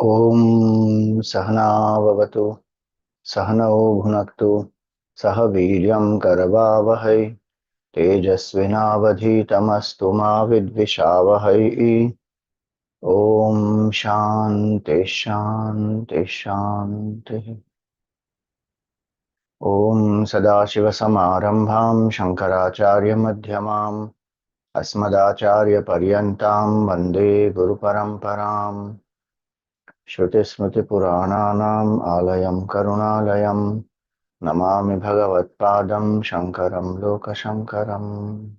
Om Sahana Vavatu Sahanau Bhunaktu Saha Viryam Karavavahai Tejasvinavadhitamastu ma vidvishavahai. Om Shanti Shanti Shanti. Om Sadashiva Samarambham Shankaracharya Madhyamam Asmadacharya Paryantam Vande Guru Paramparam. Shruti Smriti Purananam Alayam Karunalayam Namami Bhagavatpadam Shankaram Lokashankaram.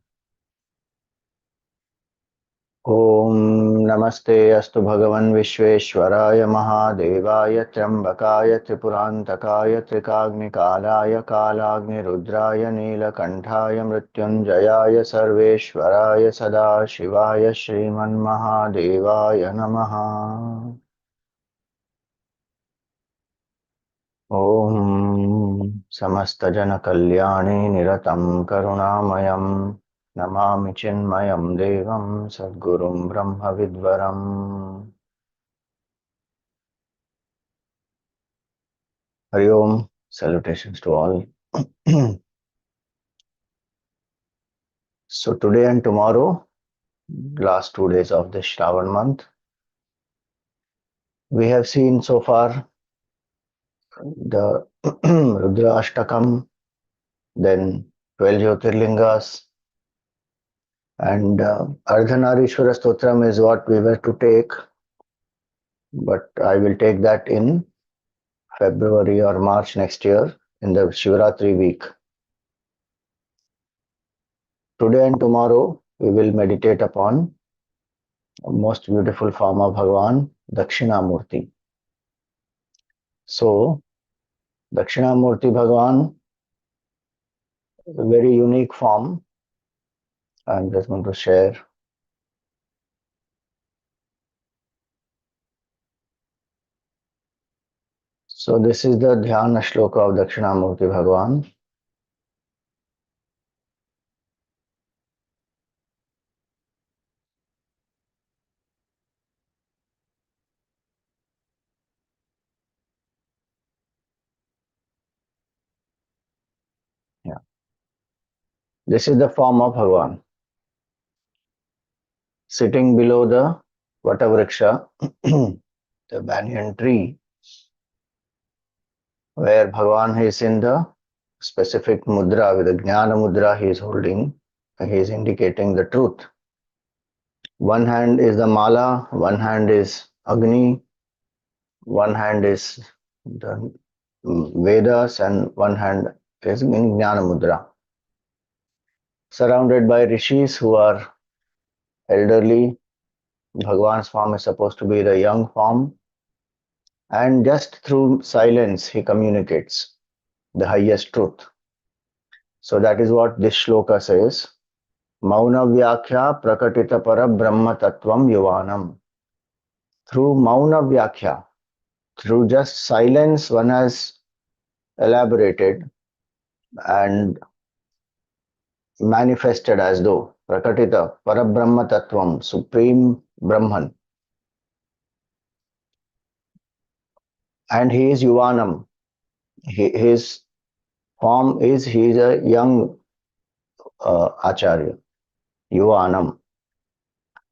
Om Namaste Astu Bhagavan Vishveshwaraya Mahadevaya Trambakaya Tripurantakaya Trikagnikalaya Kalagni Rudraya Neelakanthaya Mrityunjayaya Sarveshwaraya Sadashivaya Shriman Mahadevaya Namaha. Om Samasta Kalyani Niratam Karunamayam Namami Chinmayam Devam Sadgurum Brahma Vidvaram. Hari Om, salutations to all. So today and tomorrow, last 2 days of the Shravan month, we have seen so far the Rudra Ashtakam, then 12 Jyotirlingas, and Ardhanarishwara Stotram is what we were to take, but I will take that in February or March next year in the Shivaratri week. Today and tomorrow we will meditate upon the most beautiful form of Bhagavan, Dakshinamurti. So, Dakshinamurti Bhagavan, a very unique form. I'm just going to share. So, this is the Dhyana shloka of Dakshinamurti Bhagavan. Yeah. This is the form of Bhagavan. Sitting below the Vatavriksha, the banyan tree, where Bhagavan is in the specific mudra, with the Jnana mudra he is holding, he is indicating the truth. One hand is the mala, one hand is Agni, one hand is the Vedas, and one hand is in Jnana mudra. Surrounded by ṛṣis who are elderly, Bhagavan's form is supposed to be the young form, and just through silence he communicates the highest truth. So that is what this shloka says. Mauna Vyakhya Prakatita Para Brahma Tattvam Yuvanam. Through Mauna Vyakhya, through just silence, one has elaborated and manifested as though Prakatita Para Brahma Tattvam, Supreme Brahman. And he is Yuvanam. His form is, he is a young Acharya, Yuvanam.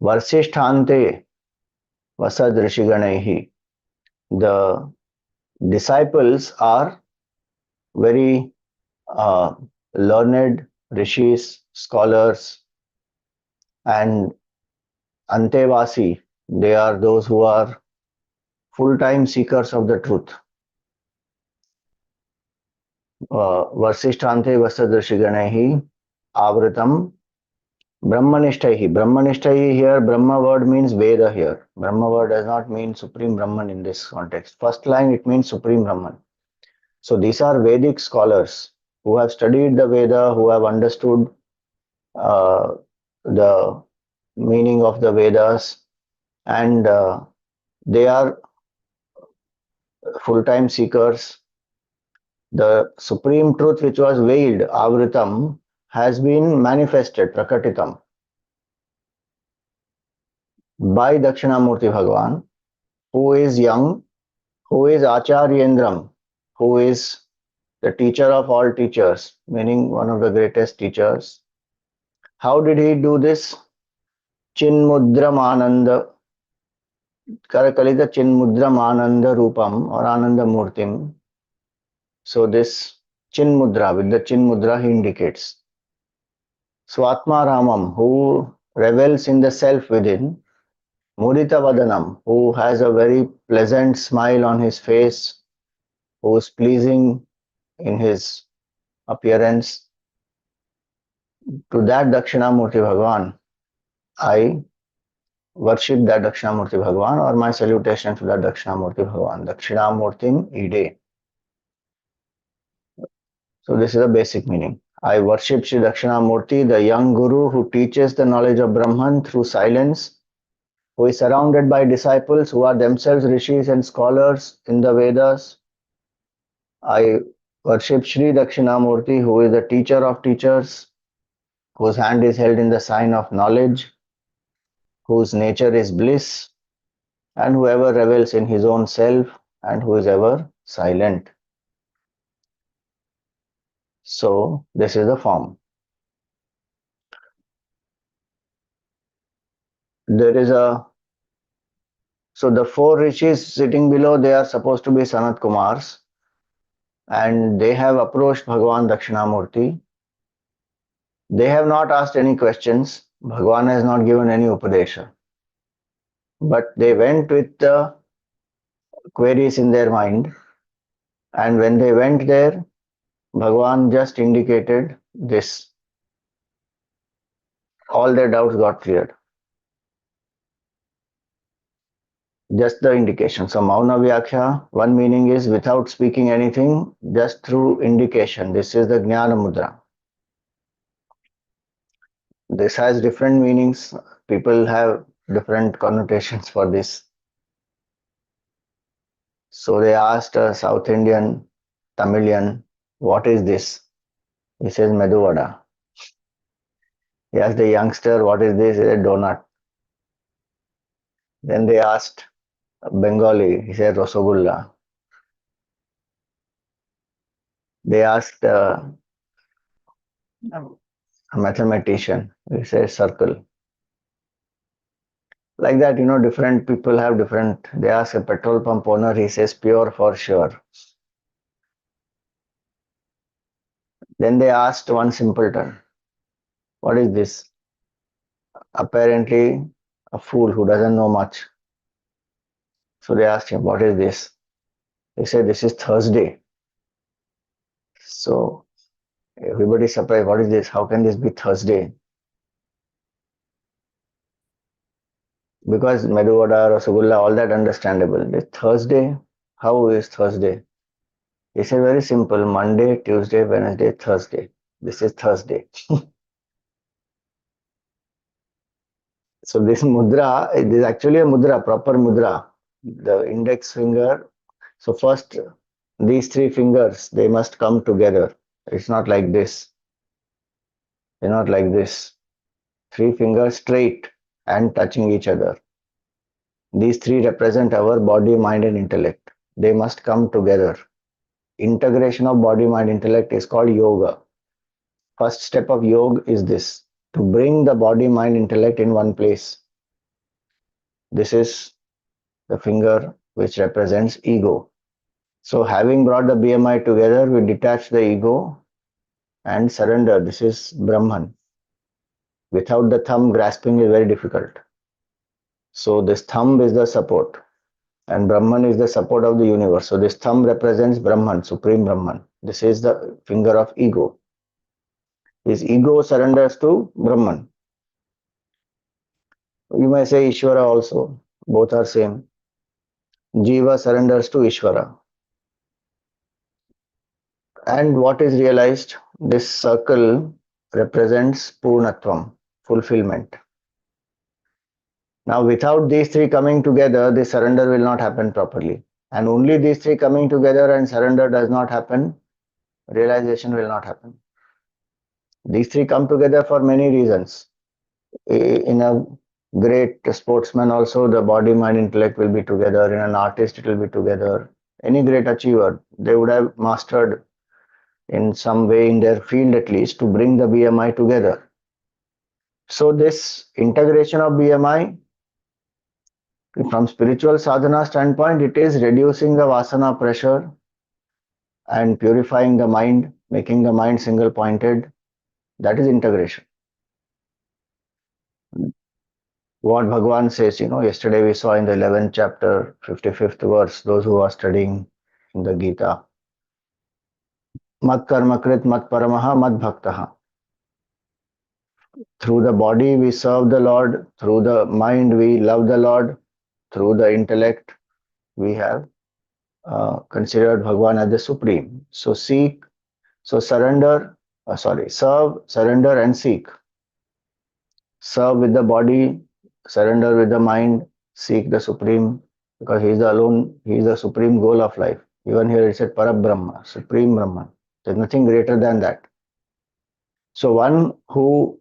Varsisthante Vasad Rishiganaihi. The disciples are very learned rishis, scholars, and Antevasi, they are those who are full-time seekers of the truth. Varsisthante Vasadrishiganehi Avritam Brahmanishtahi. Brahmanishtahi here, Brahma word means Veda here. Brahma word does not mean Supreme Brahman in this context. First line, it means Supreme Brahman. So these are Vedic scholars who have studied the Veda, who have understood the meaning of the Vedas, and they are full-time seekers. The supreme truth which was veiled, Avritam, has been manifested, Prakatitam, by Dakshinamurti Bhagavan. who is young, who is Acharyendram, who is the teacher of all teachers, meaning one of the greatest teachers. How did he do this? cin-mudram ananda, Karakalita cin-mudram ananda rupam or ananda murtim. So this cin-mudra, with the cin-mudra he indicates. Swatma Ramam, who revels in the self within. Mudita Vadanam, who has a very pleasant smile on his face, who is pleasing in his appearance. To that Dakshinamurti Bhagawan, I worship that Dakshinamurti Bhagawan, or my salutation to that Dakshinamurti Bhagawan. Dakshinamurtim Ide. So this is the basic meaning. I worship Sri Dakshinamurti, the young guru who teaches the knowledge of Brahman through silence, who is surrounded by disciples who are themselves ṛṣis and scholars in the Vedas. I worship Śrī Dakṣiṇāmūrti, who is the teacher of teachers, whose hand is held in the sign of knowledge, whose nature is bliss, and whoever revels in his own self and who is ever silent. So this is the form. There is a So the four ṛṣis sitting below, they are supposed to be Sanat Kumars, and they have approached Bhagavan Dakshinamurti. They have not asked any questions. Bhagavan has not given any upadesha. But they went with the queries in their mind, and when they went there, Bhagavan just indicated this. All their doubts got cleared. Just the indication. So Mauna Vyakhya, one meaning is without speaking anything, just through indication. This is the Jnana Mudra. This has different meanings. People have different connotations for this. So they asked a South Indian Tamilian, what is this? He says Medu Vada. He asked the youngster, what is this? He said donut. Then they asked a Bengali, he said Rasagulla. They asked a mathematician, he says circle. Like that, different people have different. They ask a petrol pump owner, he says pure for sure. Then they asked one simpleton, what is this? Apparently a fool who doesn't know much. So they asked him, what is this? He said, this is Thursday. So everybody surprised, what is this? How can this be Thursday? Because Medu Vada, Rasagulla, all that understandable. This Thursday, how is Thursday? He said, very simple, Monday, Tuesday, Wednesday, Thursday. This is Thursday. So this mudra, it is actually a mudra, proper mudra. The index finger. So first, these three fingers, they must come together. It's not like this. They're not like this. Three fingers straight and touching each other. These three represent our body, mind, and intellect. They must come together. Integration of body, mind, intellect is called yoga. First step of yoga is this, to bring the body, mind, intellect in one place. This is the finger which represents ego. So having brought the BMI together, we detach the ego and surrender. This is Brahman. Without the thumb, grasping is very difficult. So this thumb is the support, and Brahman is the support of the universe. So this thumb represents Brahman, Supreme Brahman. This is the finger of ego. His ego surrenders to Brahman. You may say Ishvara also. Both are same. Jiva surrenders to Ishvara. And what is realized? This circle represents Purnatvam, fulfillment. Now, without these three coming together, the surrender will not happen properly. And only these three coming together and surrender does not happen, realization will not happen. These three come together for many reasons. In a great sportsman also, the body, mind, intellect will be together. In an artist, it will be together. Any great achiever, they would have mastered in some way in their field at least to bring the BMI together. So this integration of BMI, from spiritual sadhana standpoint, it is reducing the vasana pressure and purifying the mind, making the mind single pointed. That is integration. What Bhagavan says, yesterday we saw in the 11th chapter, 55th verse, those who are studying in the Gita. Mat karma krit mat paramaha mat bhaktaha. Through the body we serve the Lord, through the mind we love the Lord, through the intellect we have considered Bhagavan as the supreme. So serve, surrender and seek. Serve with the body, surrender with the mind, seek the supreme, because he is the supreme goal of life. Even here it said Parabrahma, supreme Brahman. There is nothing greater than that. So one who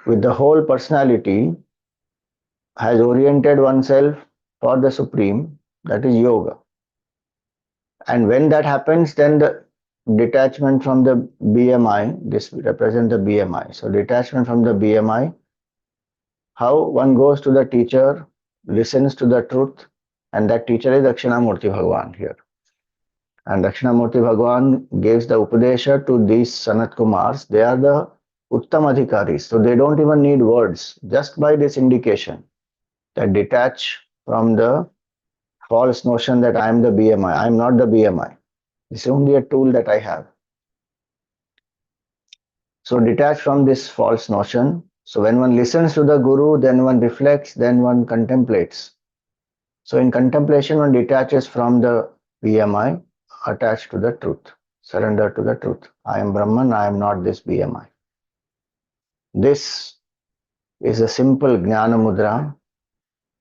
with the whole personality has oriented oneself for the supreme, that is yoga. And when that happens, then the detachment from the BMI, this represents the BMI. So detachment from the BMI, how one goes to the teacher, listens to the truth, and that teacher is Dakshinamurty Bhagawan here. And Dakshinamurti Bhagawan gives the Upadesha to these Sanat Kumars. They are the Uttam Adhikaris. So they don't even need words. Just by this indication, that detach from the false notion that I am the BMI. I am not the BMI. This is only a tool that I have. So detach from this false notion. So when one listens to the Guru, then one reflects, then one contemplates. So in contemplation, one detaches from the BMI, attached to the truth, surrender to the truth. I am Brahman, I am not this BMI. This is a simple Jnana Mudra,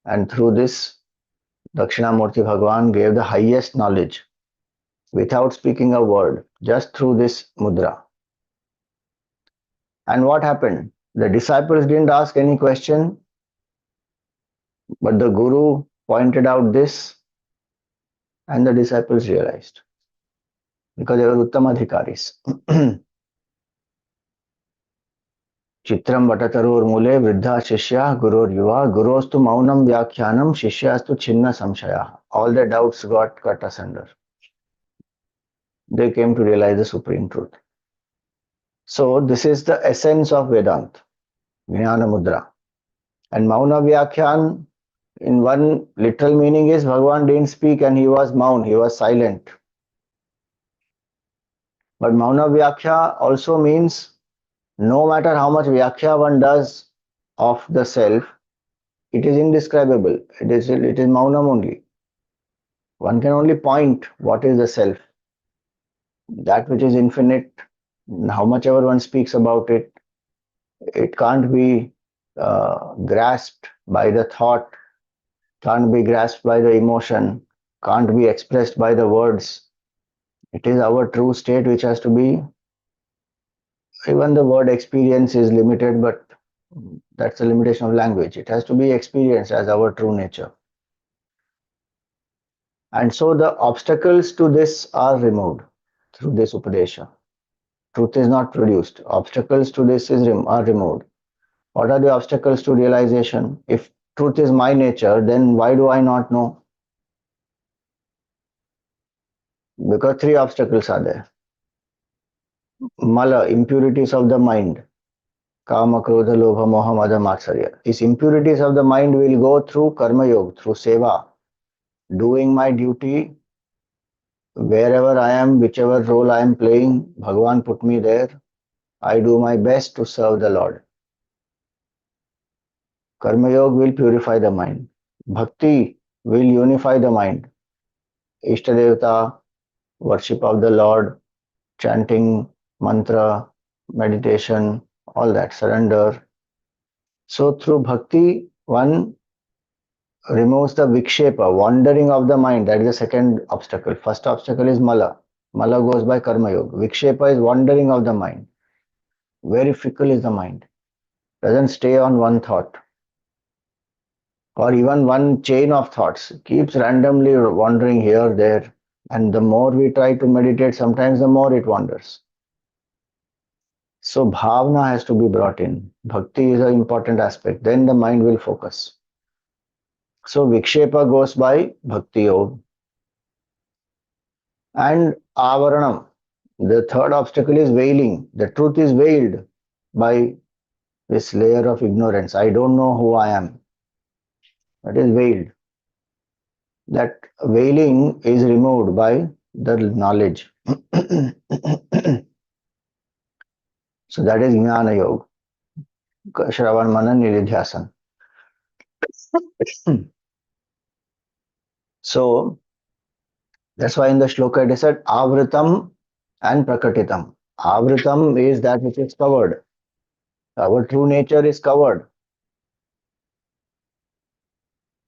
and through this, Dakshinamurti Bhagavan gave the highest knowledge without speaking a word, just through this mudra. And what happened? The disciples didn't ask any question, but the Guru pointed out this, and the disciples realized, because they were Uttamadhikaris. Chitram Vatatarur Mule Vriddha Shishya Gurur Yuva Gurostu Maunam Vyakhyanam Shishyastu Chinna Samshaya. All the doubts got cut asunder. They came to realize the supreme truth. So this is the essence of Vedanta, Jnana Mudra. And Mauna Vyakhyan, in one literal meaning, is Bhagavan didn't speak and he was maun, he was silent. But Mauna Vyakhya also means no matter how much Vyakhya one does of the self, it is indescribable. It is Maunam only. One can only point what is the self. That which is infinite, how much ever one speaks about it, it can't be grasped by the thought, can't be grasped by the emotion, can't be expressed by the words. It is our true state which has to be, even the word experience is limited, but that's the limitation of language. It has to be experienced as our true nature. And so the obstacles to this are removed through this Upadesha. Truth is not produced. Obstacles to this are removed. What are the obstacles to realization? If truth is my nature, then why do I not know? Because three obstacles are there. Mala, impurities of the mind. Kama, Krodha, Lobha, Moha, Mada, Matsarya. These impurities of the mind will go through Karma Yoga, through Seva. Doing my duty wherever I am, whichever role I am playing, Bhagavan put me there. I do my best to serve the Lord. Karma Yoga will purify the mind. Bhakti will unify the mind. Ishtadevata, worship of the Lord, chanting, mantra, meditation, all that, surrender. So through bhakti, one removes the vikshepa, wandering of the mind. That is the second obstacle. First obstacle is mala. Mala goes by karma yoga. Vikshepa is wandering of the mind. Very fickle is the mind. doesn't stay on one thought or even one chain of thoughts, keeps randomly wandering here, there. And the more we try to meditate, sometimes the more it wanders. So bhavana has to be brought in. Bhakti is an important aspect. Then the mind will focus. So vikshepa goes by bhakti yoga. And avaranam, the third obstacle is veiling. The truth is veiled by this layer of ignorance. I don't know who I am. That is veiled. That veiling is removed by the knowledge. So that is Jnana Yoga, Shravan Manan Nididhyasan. So that's why in the shloka it is said Avritam and Prakatitam. Avritam is that which is covered. Our true nature is covered.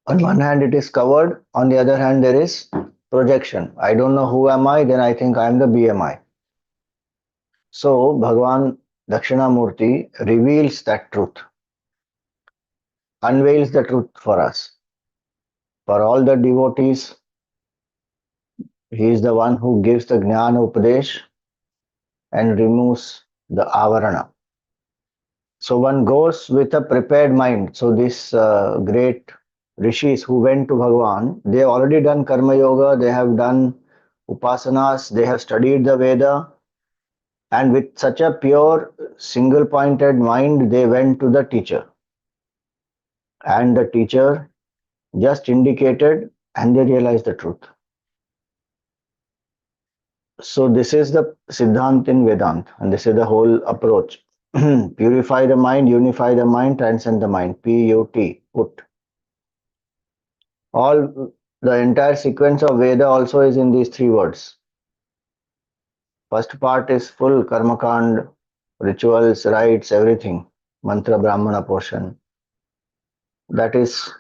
On one hand it is covered, on the other hand there is projection. I don't know who am I, then I think I am the BMI. So Bhagavan Dakshinamurti reveals that truth, unveils the truth for us. For all the devotees, he is the one who gives the Jnana Upadesh and removes the Avarana. So one goes with a prepared mind. So this great ṛṣis who went to Bhagavan, they have already done Karma Yoga, they have done Upasanas, they have studied the Veda, and with such a pure, single pointed mind, they went to the teacher. And the teacher just indicated and they realized the truth. So this is the Siddhant in Vedanta, and this is the whole approach. Purify the mind, unify the mind, transcend the mind. P-U-T, put. All the entire sequence of Veda also is in these three words. First part is full karmakand, rituals, rites, everything. Mantra Brahmana portion. That is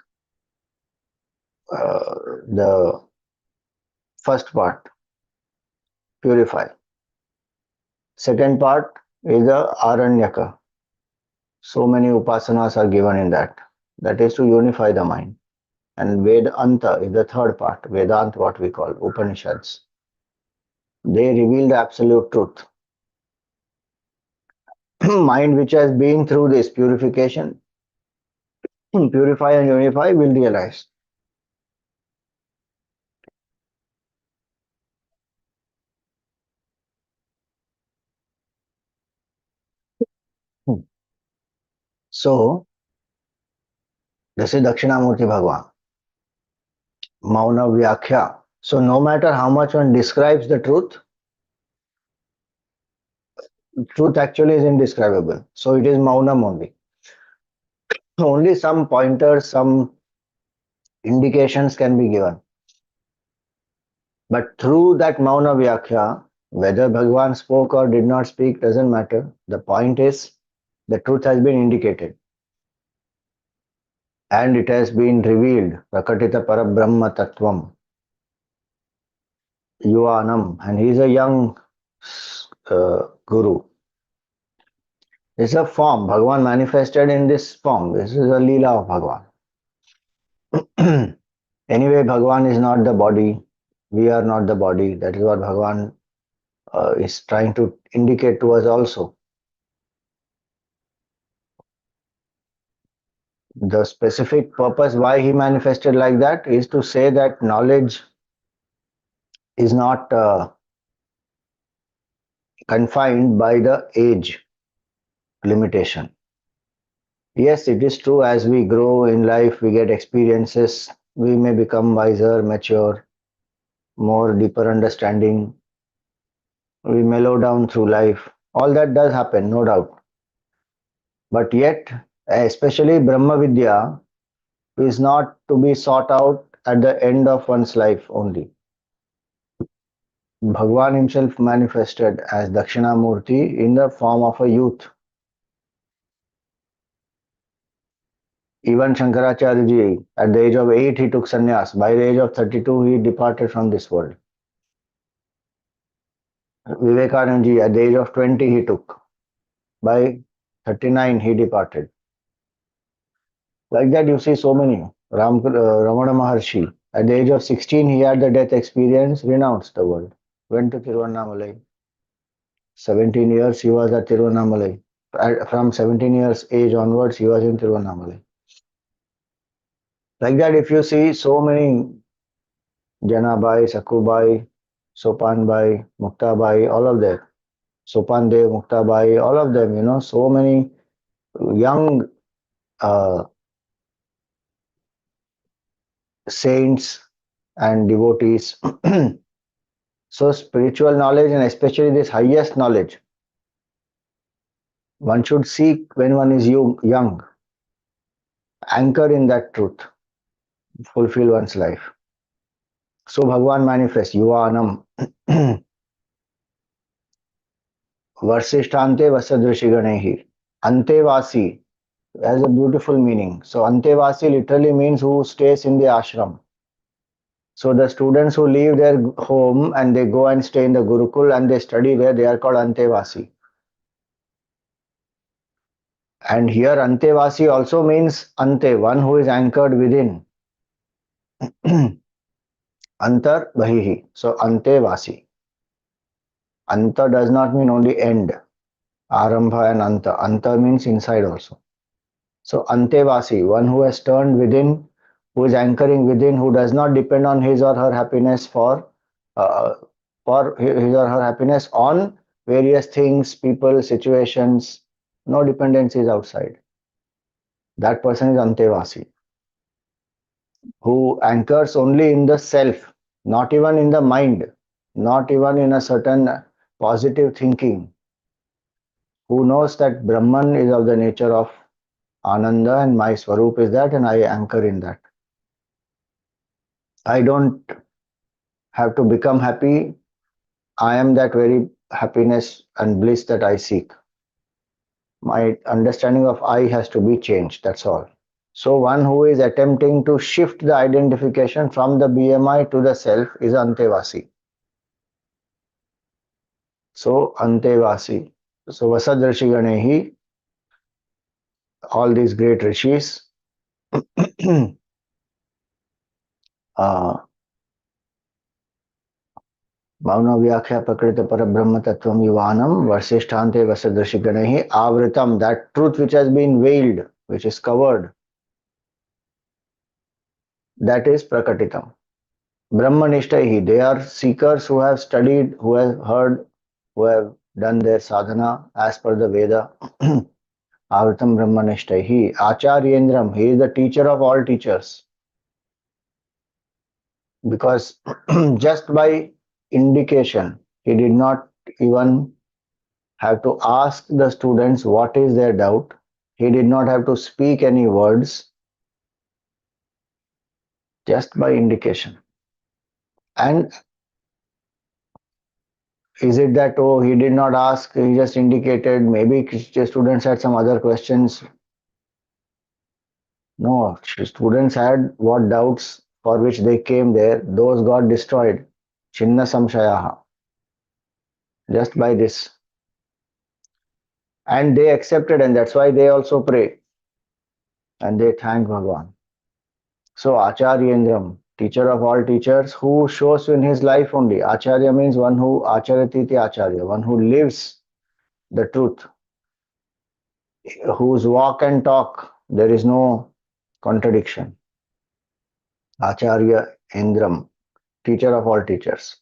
the first part. Purify. Second part is the Aranyaka. So many upasanas are given in that. That is to unify the mind. And Vedanta is the third part. Vedanta, what we call Upanishads. They reveal the absolute truth. Mind which has been through this purification, purify and unify, will realize. So, this is Dakshinamurti Bhagawan. Mauna Vyakhya. So, no matter how much one describes the truth actually is indescribable. So, it is Maunam only. Only some pointers, some indications can be given. But through that Mauna Vyakhya, whether Bhagavan spoke or did not speak doesn't matter. The point is, the truth has been indicated. And it has been revealed. Prakatita Parabrahma Tattvam. Yuvanam. And he is a young guru. It's a form. Bhagavan manifested in this form. This is a Leela of Bhagavan. Anyway, Bhagavan is not the body. We are not the body. That is what Bhagavan is trying to indicate to us also. The specific purpose why he manifested like that is to say that knowledge is not confined by the age limitation. Yes, it is true, as we grow in life, we get experiences, we may become wiser, mature, more deeper understanding, we mellow down through life. All that does happen, no doubt. But yet, especially Brahma Vidya is not to be sought out at the end of one's life only. Bhagavan himself manifested as Dakshinamurti in the form of a youth. Even Shankaracharya ji, at the age of 8, he took sannyas. By the age of 32, he departed from this world. Vivekananda ji, at the age of 20, he took. By 39, he departed. Like that, you see so many. Ramana Maharshi, at the age of 16, he had the death experience, renounced the world, went to Tiruvannamalai. 17 years he was at Tiruvannamalai. From 17 years age onwards, he was in Tiruvannamalai. Like that, if you see so many Janabai, Sakubai, Sopanbai, Muktabai, all of them, Sopandev, Muktabai, all of them, so many young uh, saints and devotees. So, spiritual knowledge and especially this highest knowledge, one should seek when one is young, anchor in that truth, fulfill one's life. So, Bhagavan manifests, Yuvanam, Varsishtante Vasadrishiganehi, Antevasi has a beautiful meaning. So, Antevasi literally means who stays in the ashram. So, the students who leave their home and they go and stay in the Gurukul and they study there, they are called Antevasi. And here Antevasi also means Ante, one who is anchored within. Antar Bahihi. So Antevasi. Anta does not mean only end. Arambha and Anta. Anta means inside also. So Antevasi, one who has turned within, who is anchoring within, who does not depend on his or her happiness uh, for his or her happiness on various things, people, situations. No dependencies outside. That person is Antevasi, who anchors only in the self, not even in the mind, not even in a certain positive thinking, who knows that Brahman is of the nature of Ananda and my Swarup is that and I anchor in that. I don't have to become happy. I am that very happiness and bliss that I seek. My understanding of I has to be changed, that's all. So one who is attempting to shift the identification from the BMI to the self is Antevasi. So Antevasi. So Vasadrashiganehi, all these great rishis, Bhavna Vyakhya Prakrita Parabrahma Tattvam Yuvanam Varsishtante Vasadrashiganehi Avritam, that truth which has been veiled, which is covered, that is Prakatitam. Brahmanishtahi, they are seekers who have studied, who have heard, who have done their sadhana as per the Veda. Avritam Brahmanishtahi. Acharyendram, he is the teacher of all teachers. Because just by indication, he did not even have to ask the students what is their doubt. He did not have to speak any words, just by indication. And is it that, oh, he did not ask, he just indicated, maybe the students had some other questions? No, students had what doubts for which they came there, those got destroyed. Chinna samshayaha. Just by this. And they accepted, and that's why they also pray. And they thank Bhagavan. So Acharyendram, teacher of all teachers, who shows in his life only. Acharya means one who acharatiti acharya, one who lives the truth, whose walk and talk there is no contradiction. Acharya Indram, teacher of all teachers.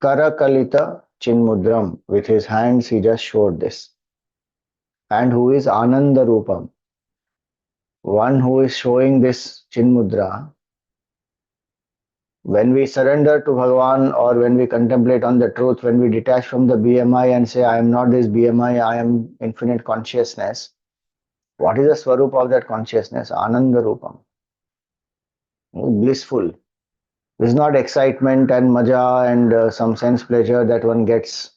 Karakalita cin-mudram, with his hands he just showed this. And who is Ananda Rupam, one who is showing this cin-mudrā. When we surrender to Bhagavan or when we contemplate on the truth, when we detach from the BMI and say, I am not this BMI, I am infinite consciousness, what is the Swarup of that consciousness? Ananda Rupam. Blissful. This is not excitement and maja and some sense pleasure that one gets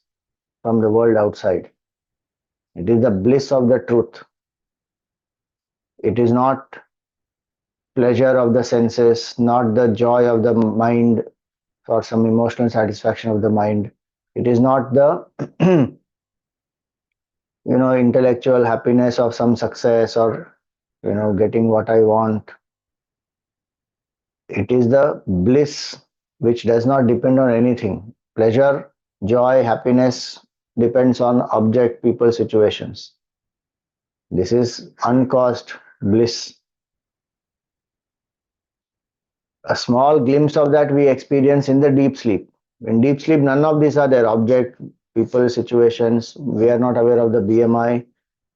from the world outside. It is the bliss of the truth. It is not pleasure of the senses, not the joy of the mind or some emotional satisfaction of the mind. It is not the intellectual happiness of some success or getting what I want. It is the bliss which does not depend on anything. Pleasure, joy, happiness depends on object, people, situations. This is uncaused bliss. A small glimpse of that we experience in the deep sleep. In deep sleep, none of these are there. Object, people, situations. We are not aware of the BMI,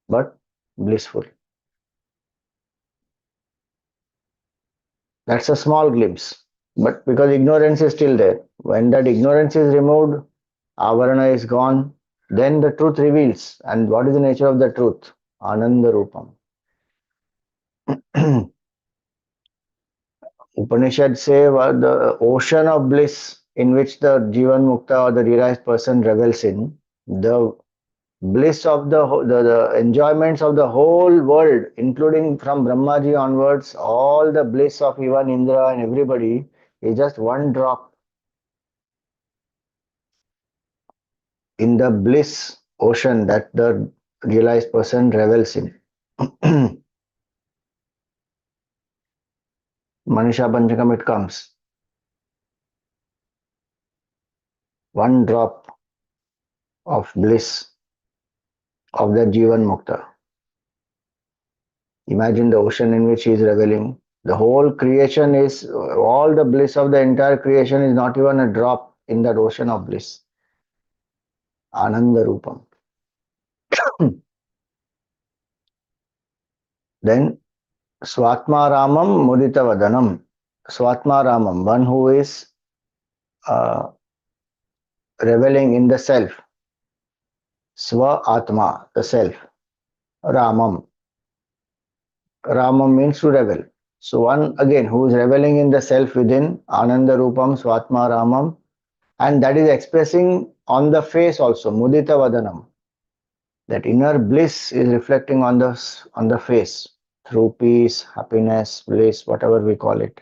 but blissful. That's a small glimpse. But because ignorance is still there, when that ignorance is removed, avarana is gone, then the truth reveals. And what is the nature of the truth? Ananda Rupam. Upanishads say the ocean of bliss in which the Jivan Mukta or the realized person revels in, the bliss of the enjoyments of the whole world, including from Brahmaji onwards, all the bliss of even Indra and everybody is just one drop in the bliss ocean that the realized person revels in. Manisha Panchakam it comes. One drop of bliss of the Jivan Mukta. Imagine the ocean in which he is reveling. The whole creation is, all the bliss of the entire creation is not even a drop in that ocean of bliss. Ananda Rupam. Then Swatma Ramam Mudita Vadanam. Swatma Ramam, one who is uh, reveling in the self. Swa Atma, the self. Ramam. Ramam means to revel. So one again who is reveling in the self within, Ananda Rupam, Swatma Ramam, and that is expressing on the face also, Mudita Vadanam. That inner bliss is reflecting on the face through peace, happiness, bliss, whatever we call it.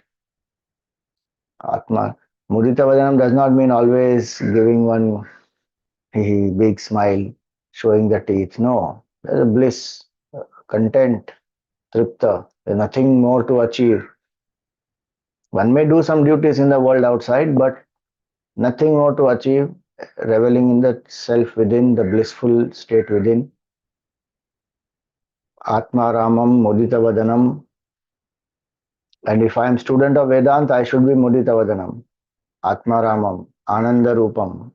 Atma. Mudita Vadanam does not mean always giving one big smile, showing the teeth. No, there is a bliss, content, tripta. There is nothing more to achieve. One may do some duties in the world outside, but nothing more to achieve. Reveling in the self within, the blissful state within. Atma Ramam, Mudita Vadanam. And if I am student of Vedanta, I should be Mudita Vadanam, Atma Ramam, Ananda Rupam.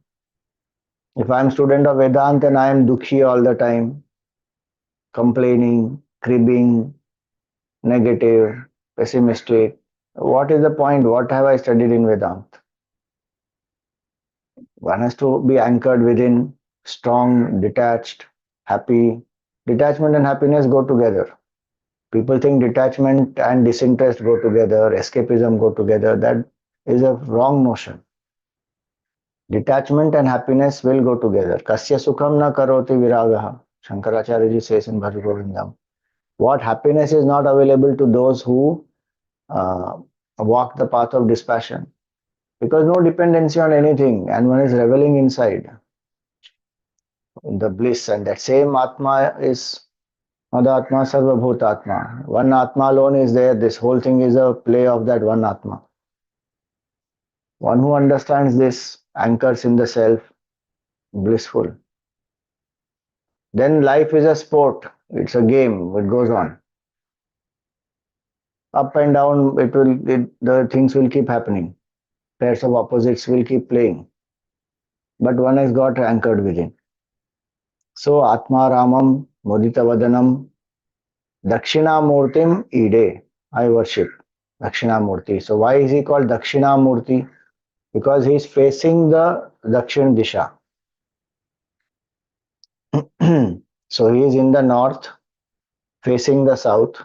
If I am student of Vedanta and I am Dukhi all the time, complaining, cribbing, negative, pessimistic, what is the point? What have I studied in Vedanta? One has to be anchored within, strong, detached, happy. Detachment and happiness go together. People think detachment and disinterest go together, escapism go together. That is a wrong notion. Detachment and happiness will go together. Kasya sukham na karoti viragaha. Shankaracharya ji says in Bhajra Govindam. What happiness is not available to those who walk the path of dispassion. Because no dependency on anything and one is reveling inside the bliss, and that same Atma is Madatma Sarvabhut Atma. One Atma alone is there. This whole thing is a play of that one Atma. One who understands this anchors in the self, blissful. Then life is a sport. It's a game. It goes on. Up and down, the things will keep happening. Pairs of opposites will keep playing. But one has got anchored within. So Atma Ramam, Mudita Vadanam, Dakshinamurtim Ide. I worship Dakshinamurti. So why is he called Dakshinamurti? Because he is facing the Dakshin Disha. So he is in the north, facing the south.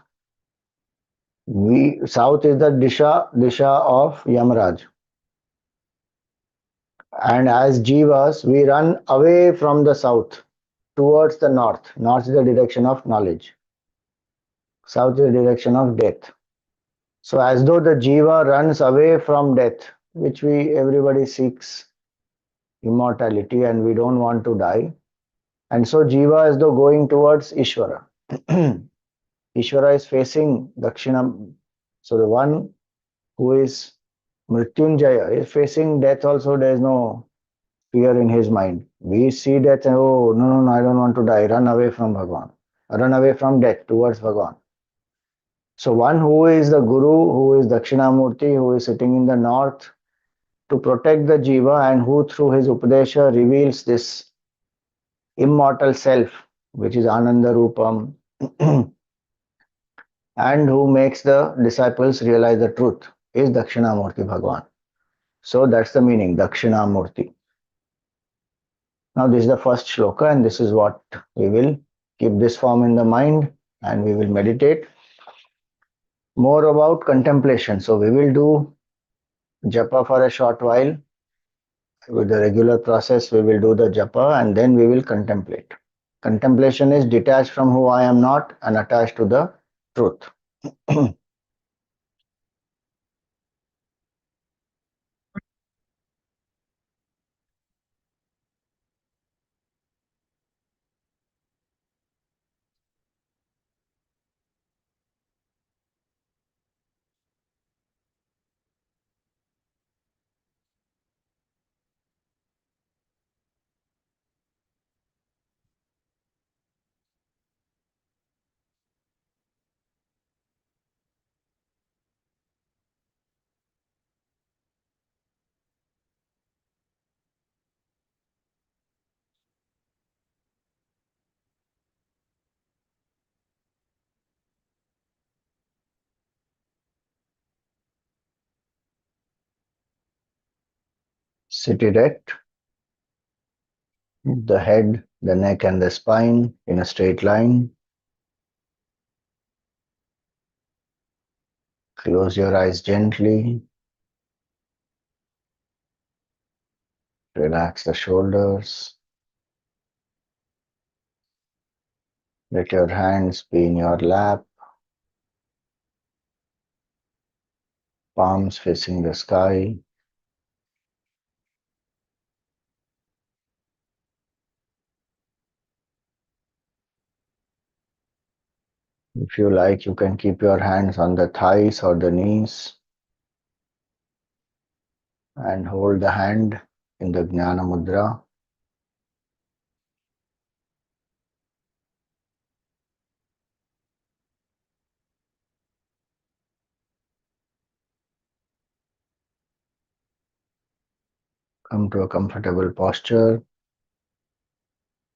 South is the disha of Yamraj. And as jivas, we run away from the south towards the north. North is the direction of knowledge. South is the direction of death. So as though the jiva runs away from death, which everybody seeks immortality and we don't want to die. And so jiva as though going towards Ishvara. Ishvara is facing Dakshinam. So the one who is Mrityunjaya is facing death also. There is no fear in his mind. We see death and oh no, no, no, I don't want to die. Run away from Bhagavan. Run away from death towards Bhagavan. So one who is the Guru, who is Dakshinamurti, who is sitting in the north to protect the Jiva and who through his Upadesha reveals this immortal self, which is Ananda Rupam, and who makes the disciples realize the truth, is Dakshinamurti Bhagavan. So that's the meaning, Dakshinamurti. Now this is the first shloka and this is what we will keep this form in the mind and we will meditate more about contemplation. So we will do japa for a short while. With the regular process, we will do the japa and then we will contemplate. Contemplation is detached from who I am not and attached to the truth. Sit erect, the head, the neck, and the spine in a straight line. Close your eyes gently. Relax the shoulders. Let your hands be in your lap, palms facing the sky. If you like, you can keep your hands on the thighs or the knees and hold the hand in the Jnana Mudra. Come to a comfortable posture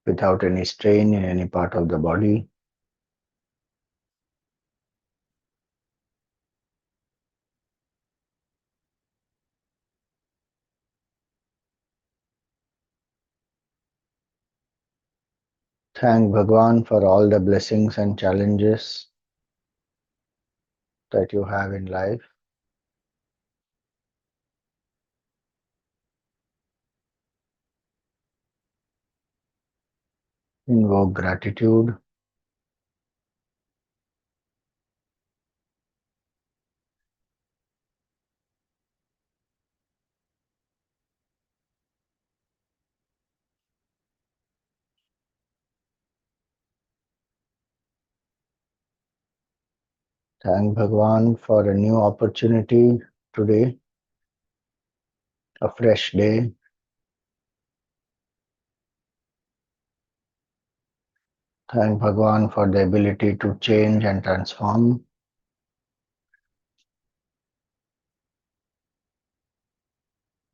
without any strain in any part of the body. Thank Bhagwan for all the blessings and challenges that you have in life. Invoke gratitude. Thank Bhagwan for a new opportunity today, a fresh day. Thank Bhagwan for the ability to change and transform.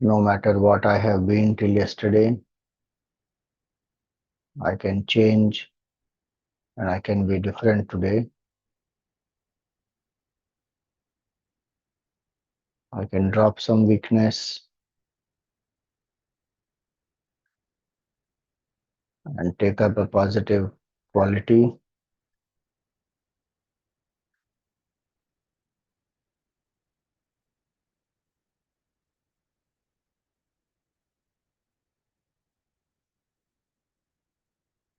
No matter what I have been till yesterday, I can change and I can be different today. I can drop some weakness and take up a positive quality.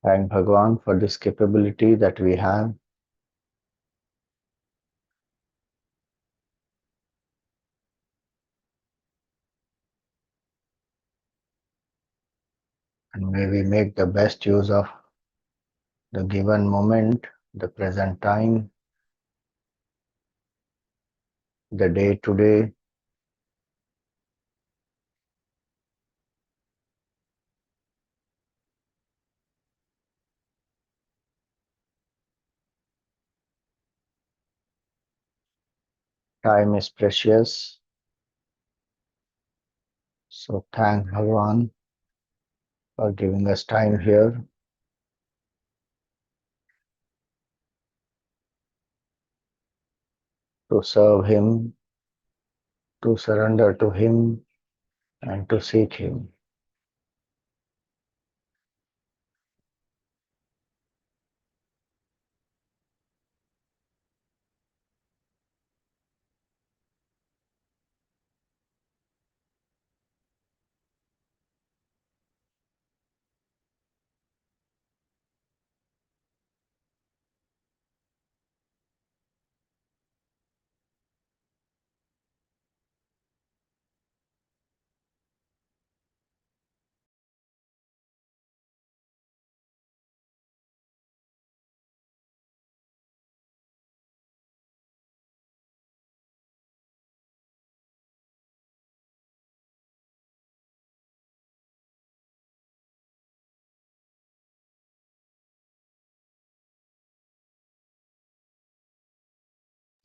Thank Bhagwan for this capability that we have. And may we make the best use of the given moment, the present time. the day today. Time is precious. So thank Bhagavan for giving us time here. To serve Him, to surrender to Him, and to seek Him.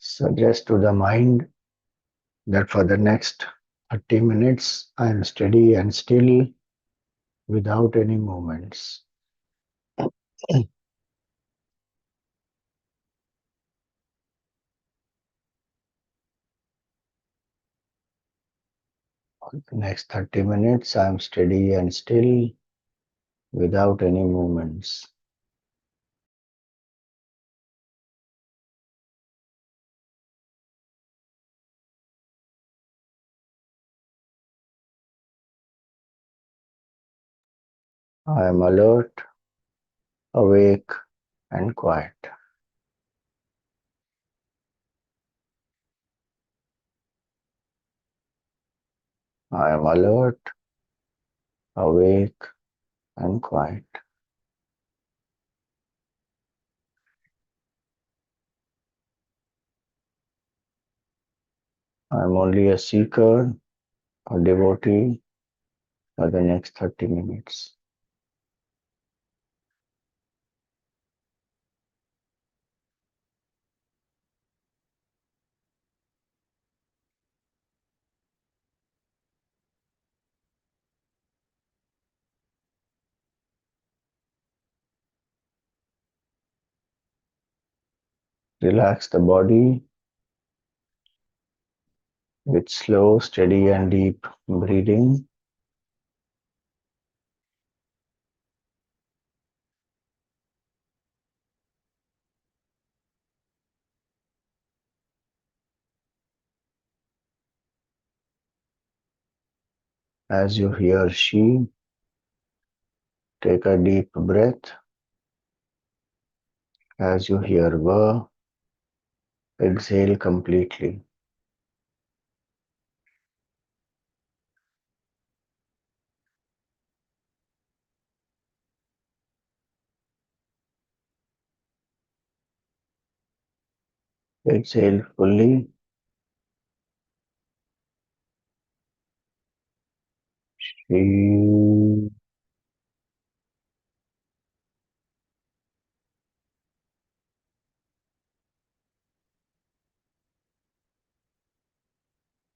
Suggest to the mind that for the next 30 minutes I am steady and still without any movements. For the next 30 minutes I am steady and still without any movements. I am alert, awake, and quiet. I am alert, awake, and quiet. I am only a seeker, a devotee for the next 30 minutes. Relax the body with slow, steady, and deep breathing. As you hear She, take a deep breath. As you hear Va, exhale completely. Exhale fully. She,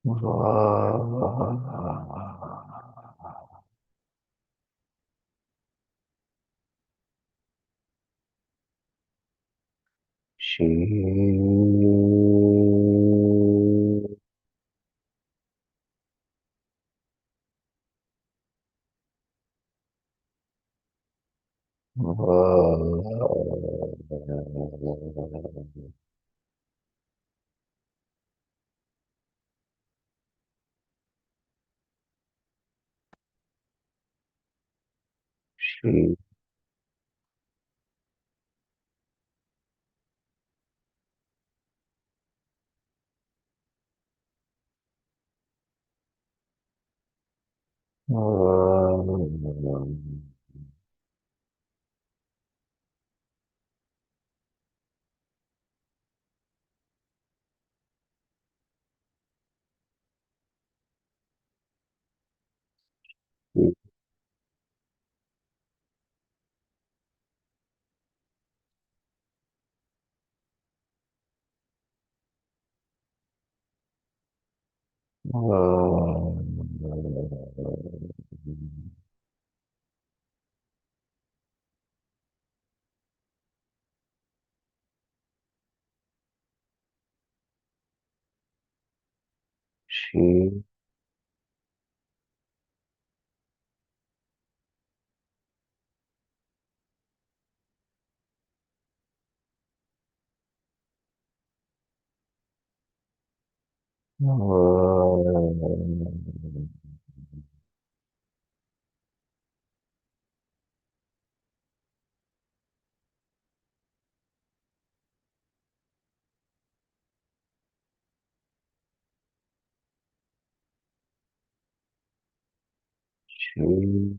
Va. She, Va. She, Oh. She. She.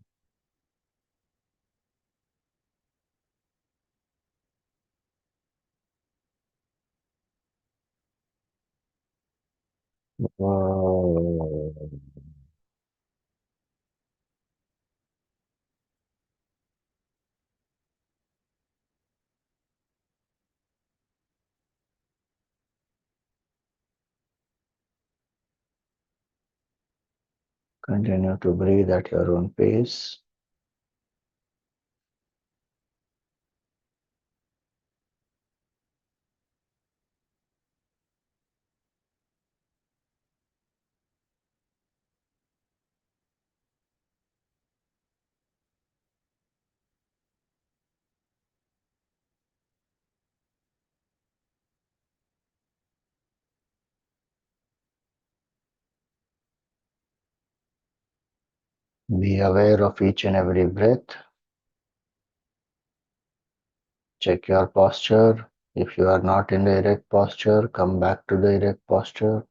Continue to breathe at your own pace. Be aware of each and every breath. Check your posture. If you are not in the erect posture, come back to the erect posture.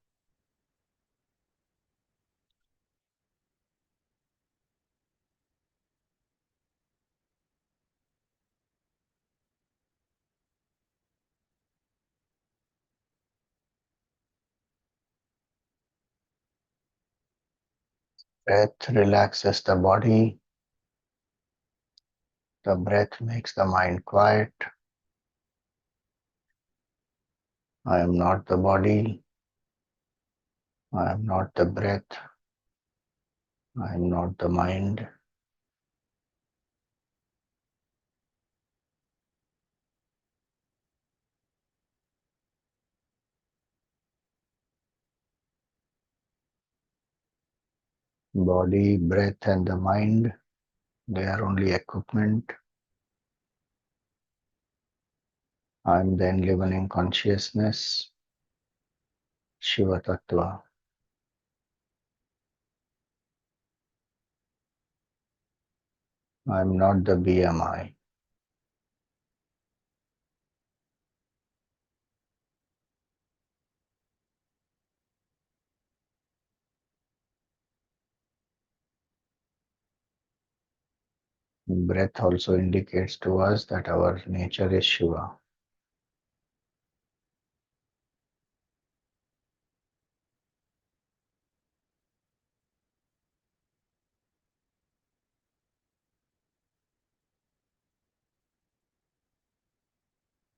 Breath relaxes the body. The breath makes the mind quiet. I am not the body. I am not the breath. I am not the mind. Body, breath, and the mind, they are only equipment. I am the enlivening consciousness, Shiva Tattva. I am not the BMI. Breath also indicates to us that our nature is Shiva.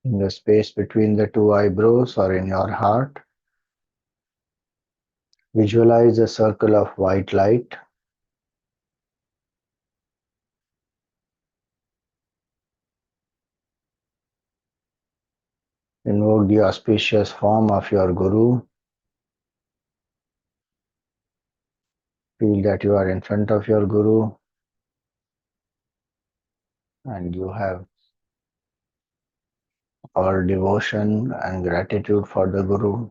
In the space between the two eyebrows or in your heart, visualize a circle of white light. Invoke the auspicious form of your Guru. Feel that you are in front of your Guru and you have our devotion and gratitude for the Guru.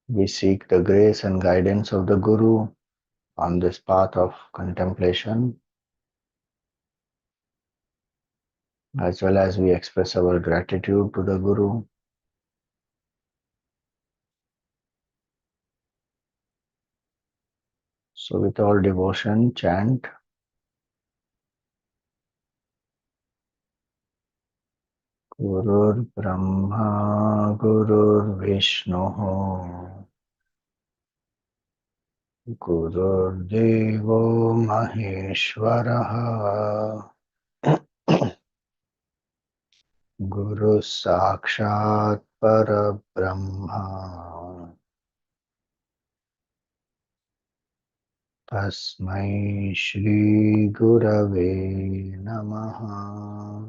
We seek the grace and guidance of the Guru on this path of contemplation, as well as we express our gratitude to the Guru. So with all devotion, chant Gurur Brahma Gurur Vishnu Gurur Devo Maheshwaraha. Guru Sakshat Parabrahma Tasmai Shri Gurave Namaha.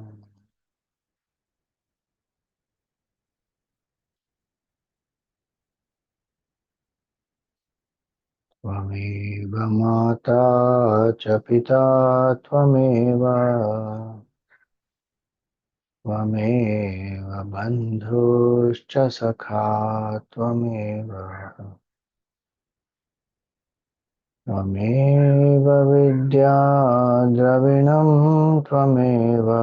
Tvameva Mata cha Pita Tvameva Bandhuscha Sakha Tvameva Vidya Dravinam Tvameva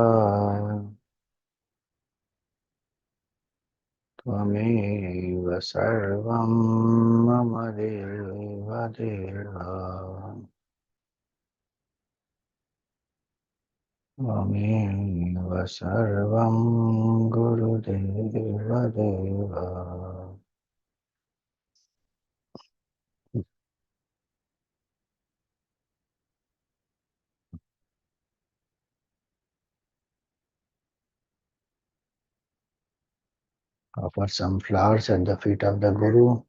Sarvam Mama Deva Deva Tvameva Sarvam Gurudeva Deva. Offer some flowers at the feet of the Guru.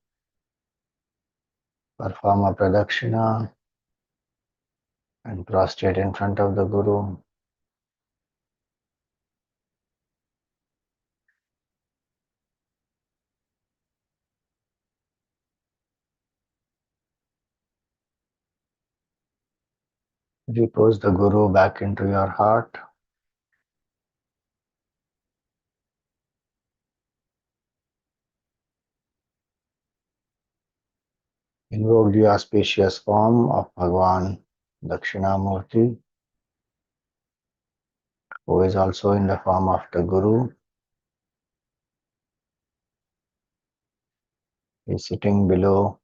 Perform a pradakshina and prostrate in front of the Guru. Repose the Guru back into your heart. Invoke the auspicious form of Bhagawan Dakshinamurti, who is also in the form of the Guru. He is sitting below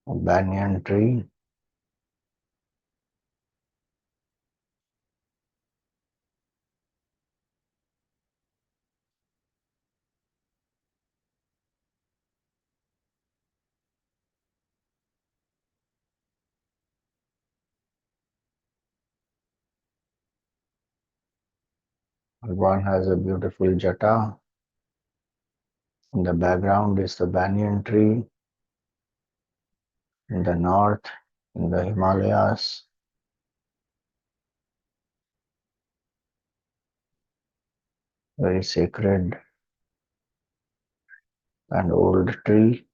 a banyan tree. Bhagawan has a beautiful jata. In the background is the banyan tree. In the north, in the Himalayas, very sacred and old tree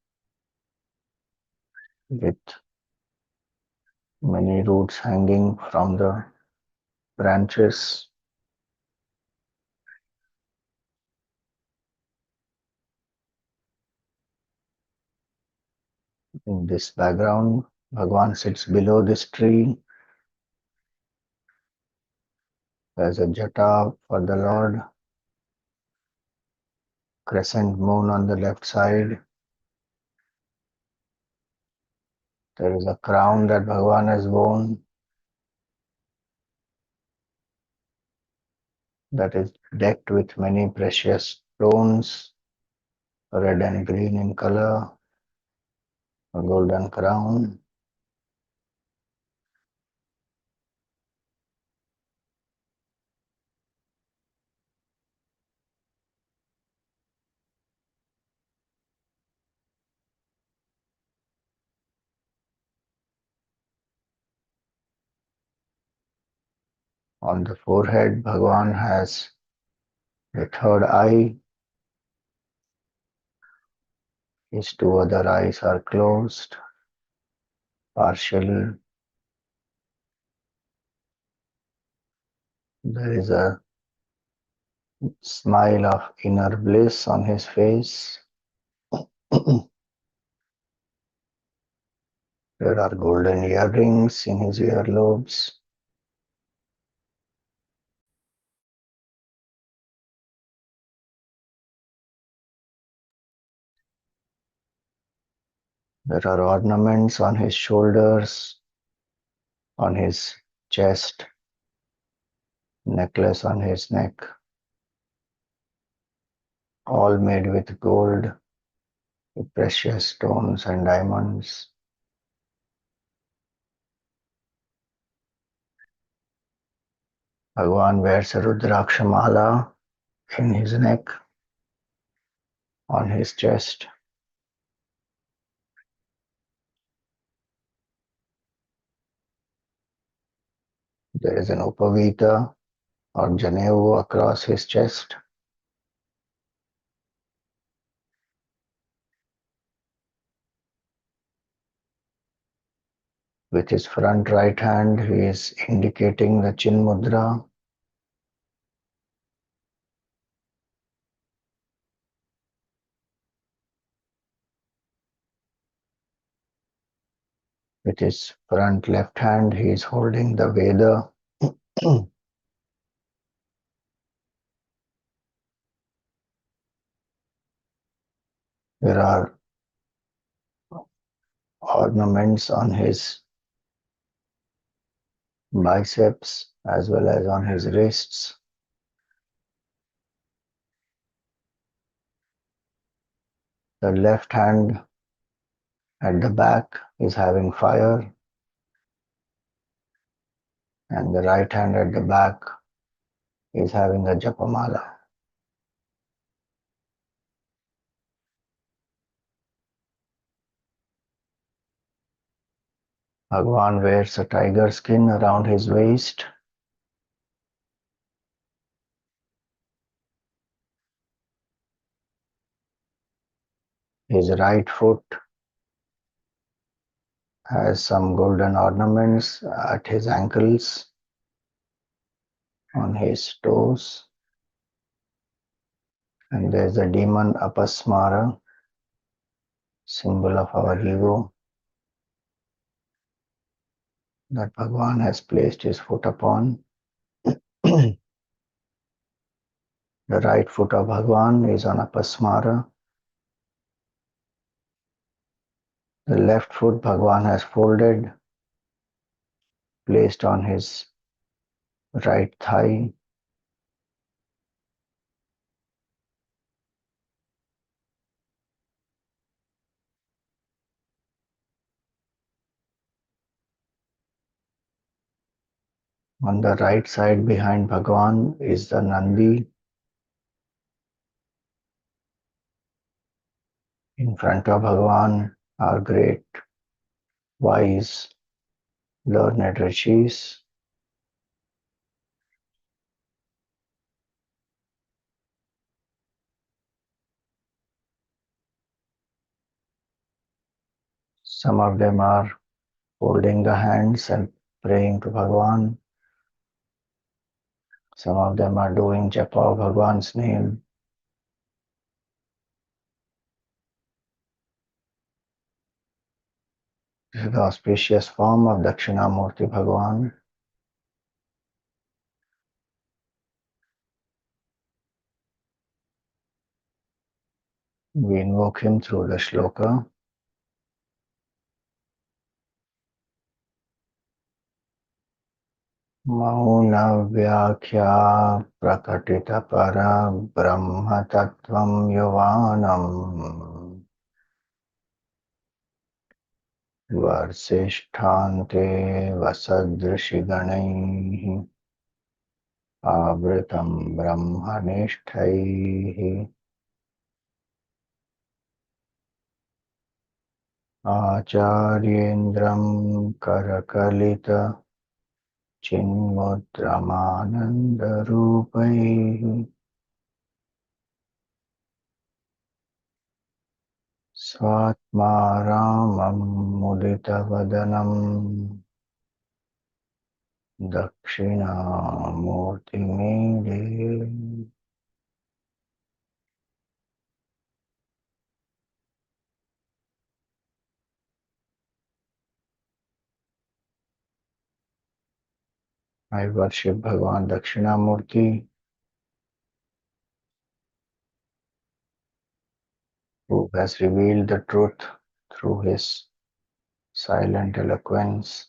with many roots hanging from the branches. In this background, Bhagavan sits below this tree. There's a jata for the Lord, crescent moon on the left side. There is a crown that Bhagavan has worn that is decked with many precious stones, red and green in color, a golden crown. On the forehead, Bhagavan has the third eye. His two other eyes are closed partially. There is a smile of inner bliss on his face. There are golden earrings in his earlobes. There are ornaments on his shoulders, on his chest, necklace on his neck, all made with gold, with precious stones and diamonds. Bhagavan wears a Rudraksha mala in his neck, on his chest. There is an upavita or janevu across his chest. With his front right hand, he is indicating the cin-mudrā. With his front left hand, he is holding the Veda. There are ornaments on his biceps as well as on his wrists. The left hand at the back is having fire, and the right hand at the back is having a japamala. Bhagavan wears a tiger skin around his waist. His right foot has some golden ornaments at his ankles, on his toes, and there's a demon apasmara, symbol of our ego, that Bhagavan has placed his foot upon. The right foot of Bhagavan is on apasmara. The left foot Bhagavan has folded, placed on his right thigh. On the right side behind Bhagavan is the Nandi. In front of Bhagavan are great, wise, learned ṛṣis. Some of them are holding the hands and praying to Bhagavan. Some of them are doing japa of Bhagavan's name. This is the auspicious form of Dakshinamurty Bhagavan. We invoke him through the shloka. Mauna Vyakhya Prakatita Para Brahma Tattvam Yuvanam Varsishthante Vasadrishiganaihi Avritam Brahmanishthaihi Acharyendram Karakalita cin-mudramānanda-rūpaihi Svatmā Rāmam Mudita-vadanam Dakshinamurti Mede. I worship Bhagavan Dakshinamurti, who has revealed the truth through his silent eloquence.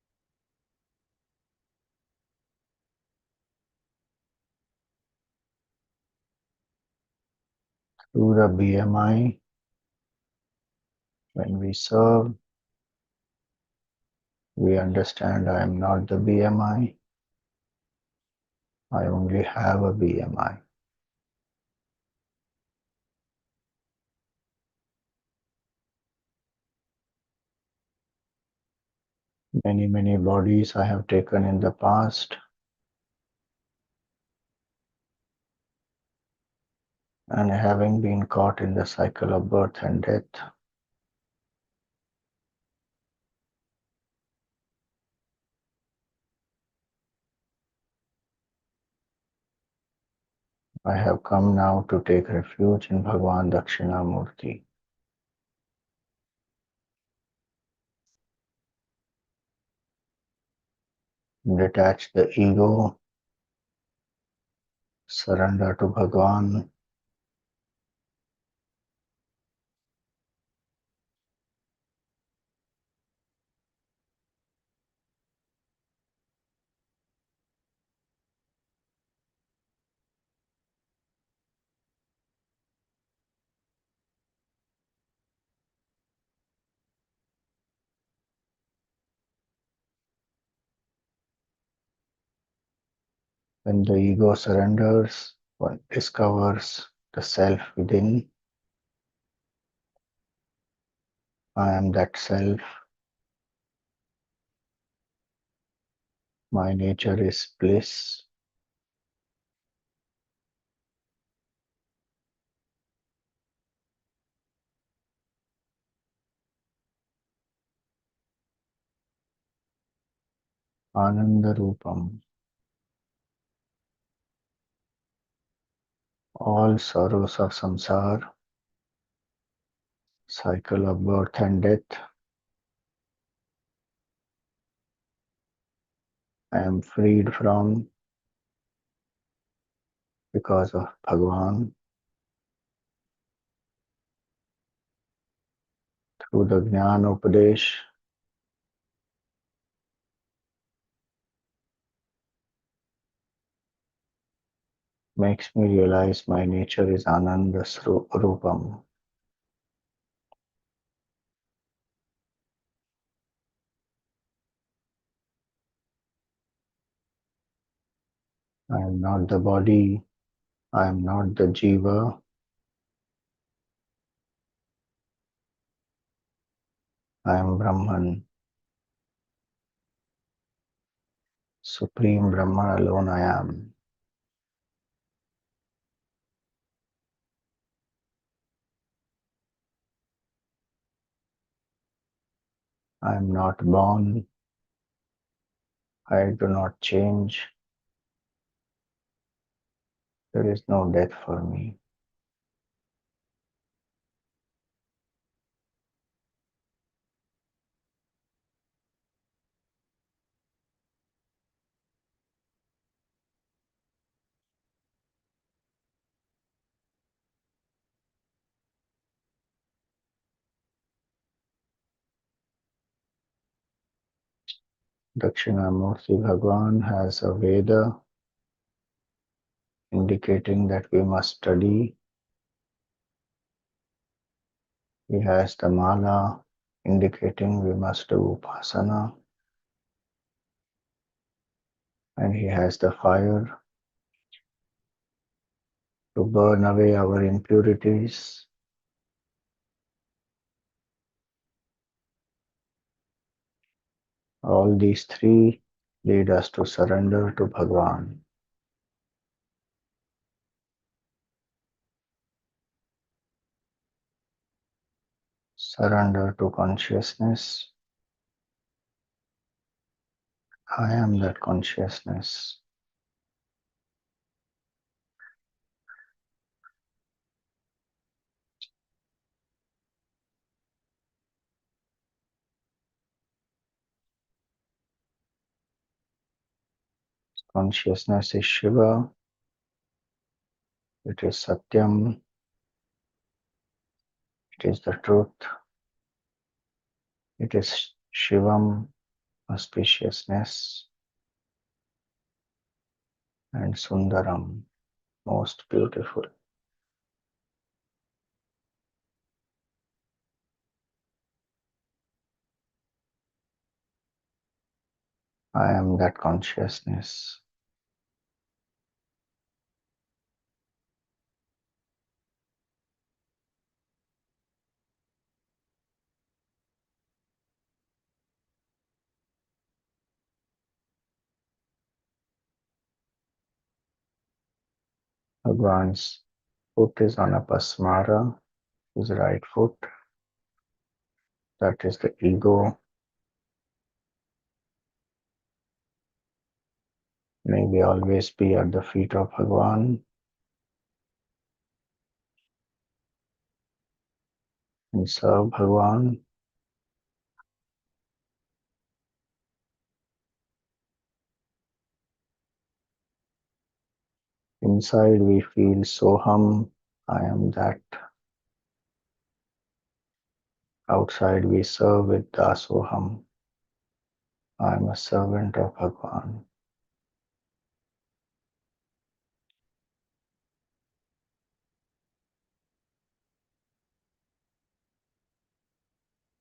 Through the BMI, when we serve, we understand I am not the BMI. I only have a BMI. Many bodies I have taken in the past, and having been caught in the cycle of birth and death, I have come now to take refuge in Bhagavan Dakshinamurti. Detach the ego, surrender to Bhagavan, when the ego surrenders, one discovers the self within. I am that self. My nature is bliss. Ananda Rupam. All sorrows of samsara, cycle of birth and death, I am freed from because of Bhagavan. Through the Jnana Upadesh, makes me realize my nature is Ananda Rupam. I am not the body, I am not the jiva, I am Brahman. Supreme Brahman alone I am. I am not born, I do not change, there is no death for me. Dakshinamurty Bhagawan has a Veda indicating that we must study. He has the Mala indicating we must do Upasana. And he has the fire to burn away our impurities. All these three lead us to surrender to Bhagavan. Surrender to consciousness. I am that consciousness. Consciousness is Shiva. It is Satyam. It is the truth. It is Shivam, auspiciousness, and Sundaram, most beautiful. I am that consciousness. Bhagwan's foot is on a pasmara, his right foot. That is the ego. May we always be at the feet of Bhagwan and serve Bhagwan. Inside we feel Soham, I am that. Outside we serve with Dasoham, I am a servant of Bhagwan.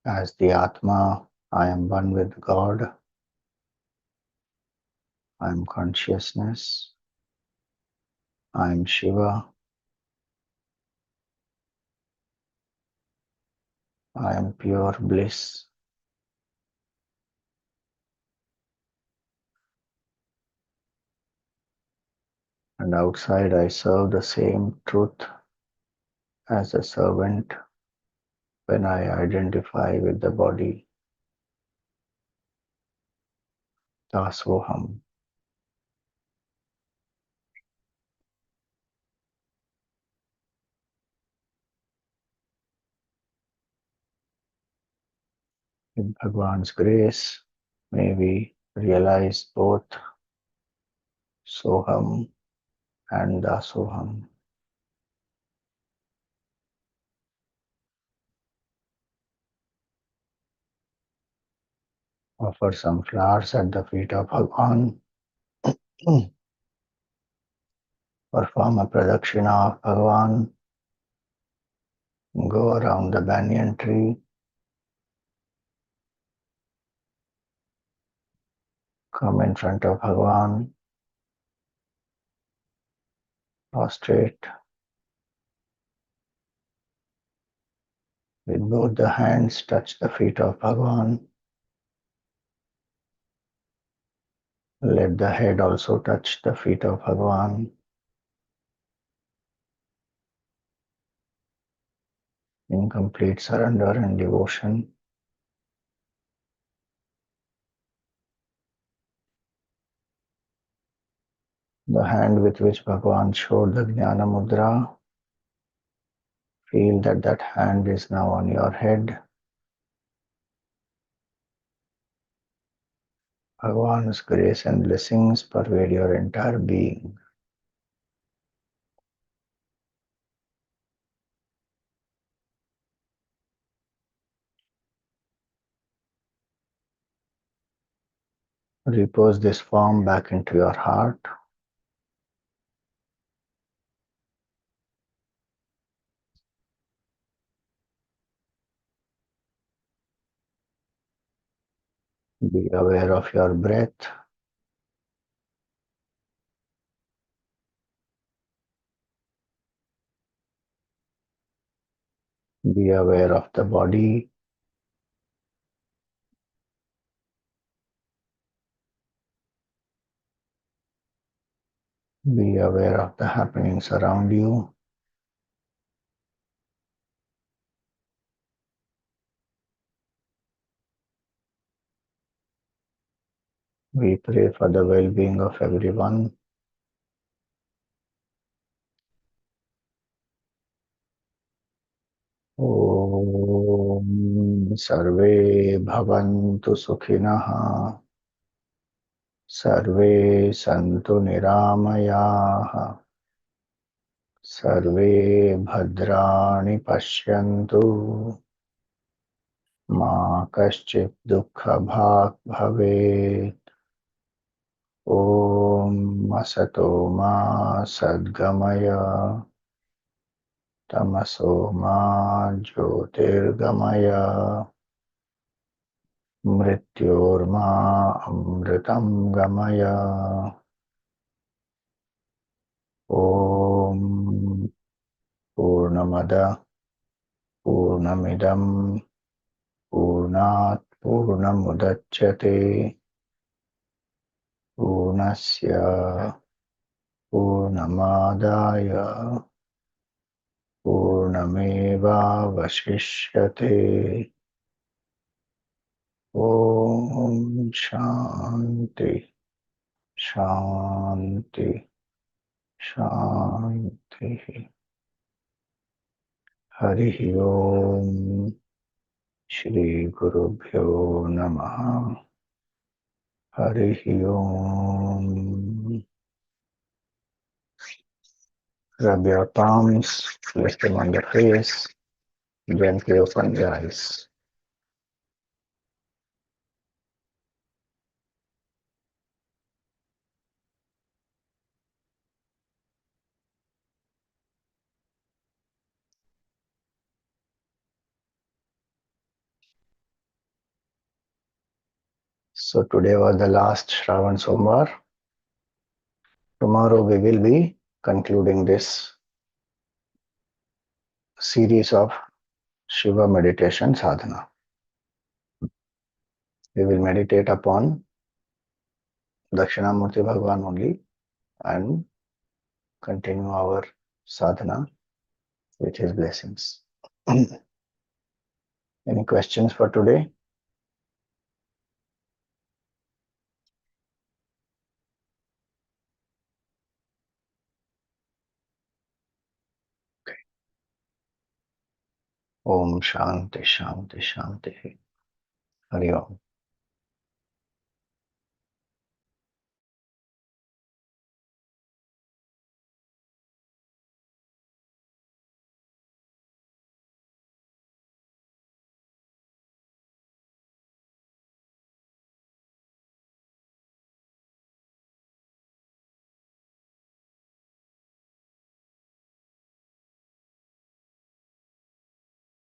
As the Atma, I am one with God. I am consciousness. I am Shiva. I am pure bliss. And outside I serve the same truth as a servant when I identify with the body. Dasoham. With Bhagwan's grace, may we realize both Soham and Dasoham. Offer some flowers at the feet of Bhagwan. Perform a pradakshina of Bhagwan. Go around the banyan tree. Come in front of Bhagwan. Prostrate. With both the hands, touch the feet of Bhagwan. Let the head also touch the feet of Bhagwan. In complete surrender and devotion. The hand with which Bhagwan showed the Jnana-mudrā, feel that that hand is now on your head. Bhagwan's grace and blessings pervade your entire being. Repose this form back into your heart. Be aware of your breath. Be aware of the body. Be aware of the happenings around you. We pray for the well-being of everyone. Om Sarve Bhavantu Sukhinah. Sarve Santu Niramayaः. Sarve Bhadrani Pashyantu. Ma Kaschit Dukkha Bhag Bhavet. Om Asato Ma Sadgamaya. Tamaso Ma Jyotirgamaya. मृत्योर्मा अमृतं गमय। ॐ पूर्णमद पूर्णमिदं पूर्णात् पूर्णमुदच्यते पूर्णस्य पूर्णमादाय पूर्णमेवावशिष्यते। ॐ शान्ति शान्ति शान्तिः। हरिः ओम्। श्री गुरुभ्यो नमः। हरिः ओम्। Rub your palms, place them on your face, gently open your eyes. So today was the last Shravan Somvar. Tomorrow we will be concluding this series of Shiva meditation sadhana. We will meditate upon Dakshinamurty Bhagawan only and continue our sadhana with his blessings. Any questions for today? Om Shanti Shanti Shanti. Hari Om.